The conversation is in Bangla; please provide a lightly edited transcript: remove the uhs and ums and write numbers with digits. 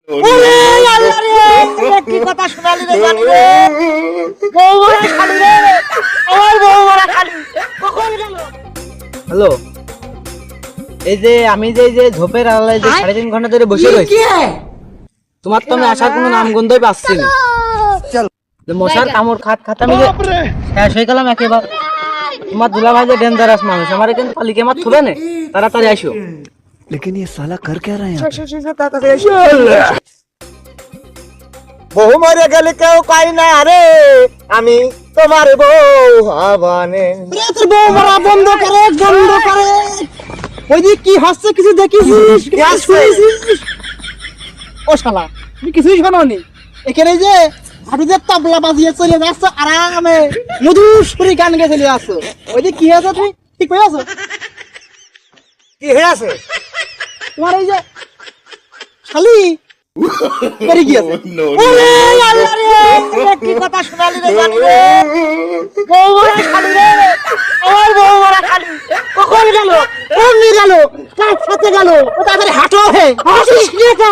ওরে আল্লাহ রে, কি কথা শোনালি রে জানি রে, বউ মারা খালি রে, আমার বউ মারা খালি, কখন গেল? হ্যালো, এই যে আমি যে ঝোপের আড়ালে যে 3.5 ঘন্টা ধরে বসে রয়েছি, তোমার তো আমি আসার কোনো নাম গন্ধই পাচ্ছি না। যে মশার কামড় খাত আমি যে শেষ হয়ে গেলাম একেবারে। তোমার দুলা ভাই যে ডেঞ্জারাস মানুষ, আমার কিন্তু পালিকে আমার থুবে না, তাড়াতাড়ি আসো। लेकिन ये साला कर क्या रहा है यहाँ पे? বহু মরে গেলে কেউ পাই না রে, আমি তোমার বউ হবানে। তোর বউ মারা বন্ধ করে, বন্ধ করে। ওই যে কি হচ্ছে কিছু দেখিস? ও শালা, তুমি কিছুই শোনোনি। এখানে যে হাবিজে তবলা বাজিয়ে চলে যাচ্ছ আরামে, মধুসূরি গান গেয়ে চলে যাচ্ছ। ওই যে কি হয়েছে, তুমি ঠিক হয়ে আছো? কি হয়ে আছে তোমার? এই যে শালি করে গিয়েছে। ওরে আল্লাহ রে, কি কথা শোনালি রে জানি রে, বউ মারা খালি রে, আমার বউ মারা খালি, কখন গেল, কোন গেল, কার সাথে গেল, ও তাড়াতাড়ি হাঁটো হে, হাসিস কি এটা?